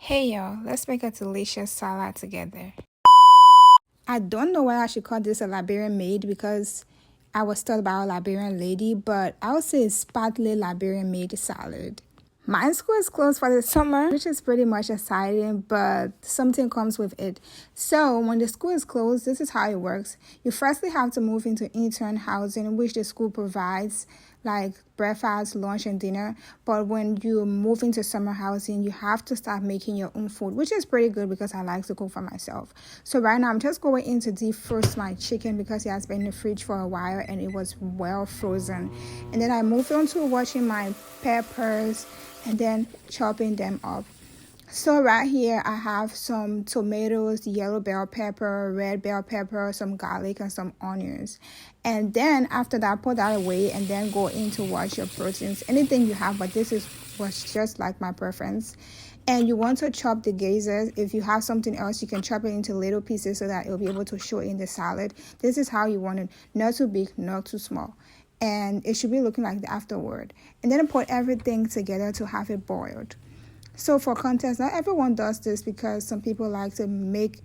Hey y'all, let's make a delicious salad together. I don't know why I should call this a Liberian maid because I was taught about a Liberian lady, but I would say it's partly Liberian made salad. My school is closed for the summer, which is pretty much exciting, but something comes with it. So when the school is closed, this is how it works. You firstly have to move into intern housing, which the school provides, like breakfast, lunch, and dinner. But when you move into summer housing, you have to start making your own food, which is pretty good because I like to cook for myself. So right now, I'm just going in to defrost my chicken because it has been in the fridge for a while and it was well frozen. And then I moved on to washing my peppers and then chopping them up. So right here I have some tomatoes, yellow bell pepper, red bell pepper, some garlic, and some onions. And then after that, put that away and then go in to wash your proteins, anything you have, but was just like my preference. And you want to chop the gazers. If you have something else, you can chop it into little pieces so that it'll be able to show in the salad. This is how you want it, not too big, not too small. And it should be looking like that afterward. And then put everything together to have it boiled. So for context, not everyone does this because some people like to make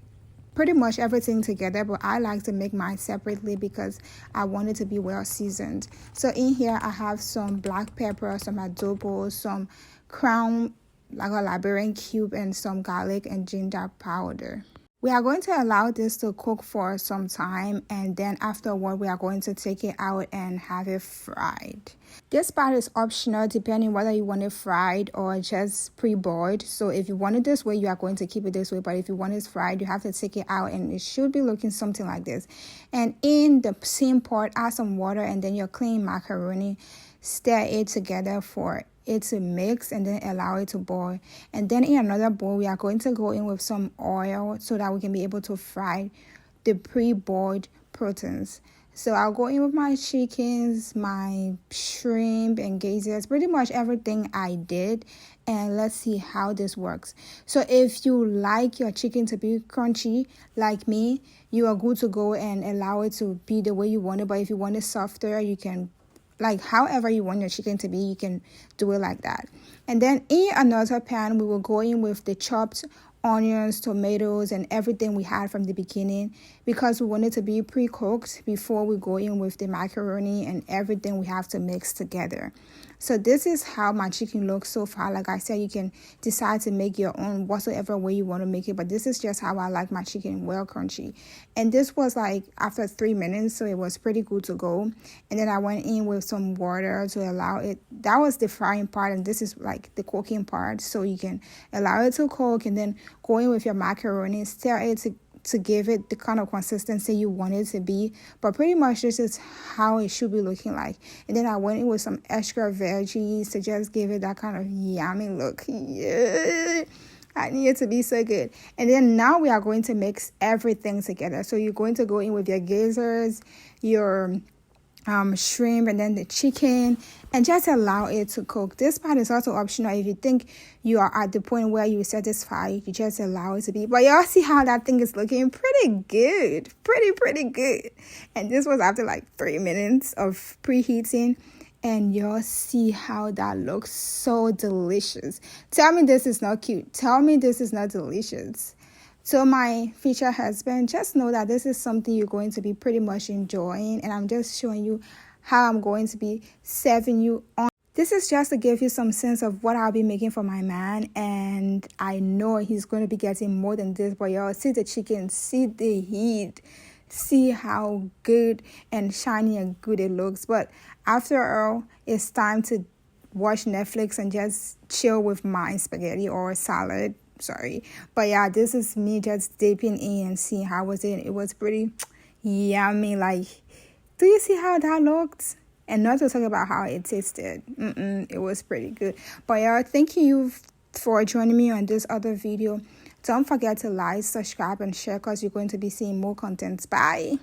pretty much everything together, but I like to make mine separately because I want it to be well seasoned. So in here I have some black pepper, some adobo, some crown, like a Liberian cube, and some garlic and ginger powder. We are going to allow this to cook for some time, and then afterward we are going to take it out and have it fried. This part is optional depending whether you want it fried or just pre-boiled. So if you want it this way, you are going to keep it this way, but if you want it fried, you have to take it out and it should be looking something like this. And in the same pot, add some water and then your clean macaroni. Stir it together for it to mix and then allow it to boil. And then in another bowl, we are going to go in with some oil so that we can be able to fry the pre-boiled proteins. So I'll go in with my chickens, my shrimp, and gazers, pretty much everything I did. And let's see how this works. So if you like your chicken to be crunchy like me, you are good to go and allow it to be the way you want it. But if you want it softer, you can, like however you want your chicken to be, you can do it like that. And then in another pan, we will go in with the chopped onions, tomatoes, and everything we had from the beginning because we want it to be pre-cooked before we go in with the macaroni and everything we have to mix together. So this is how my chicken looks so far. Like I said, you can decide to make your own whatsoever way you want to make it, but this is just how I like my chicken, well crunchy. And this was like after 3 minutes, so it was pretty good to go. And then I went in with some water to allow it. That was the frying part, and this is like the cooking part, so you can allow it to cook and then go in with your macaroni, stir it to give it the kind of consistency you want it to be. But pretty much this is how it should be looking like. And then I went in with some extra veggies to just give it that kind of yummy look. Yeah, I need it to be so good. And then now we are going to mix everything together. So you're going to go in with your gazers, your shrimp, and then the chicken, and just allow it to cook. This part is also optional. If you think you are at the point where you're satisfied, you just allow it to be. But y'all see how that thing is looking pretty good, pretty good. And this was after like 3 minutes of preheating, and y'all see how that looks so delicious. Tell me this is not cute. Tell me this is not delicious. So my future husband, just know that this is something you're going to be pretty much enjoying, and I'm just showing you how I'm going to be serving you on. This is just to give you some sense of what I'll be making for my man, and I know he's going to be getting more than this, but y'all see the chicken, see the heat, see how good and shiny and good it looks. But after all, it's time to watch Netflix and just chill with my spaghetti or salad. Sorry, but yeah, this is me just dipping in and seeing how was it. It was pretty yummy. Like, do you see how that looked? And not to talk about how it tasted. It was pretty good. But yeah, thank you for joining me on this other video. Don't forget to like, subscribe, and share because you're going to be seeing more content. Bye.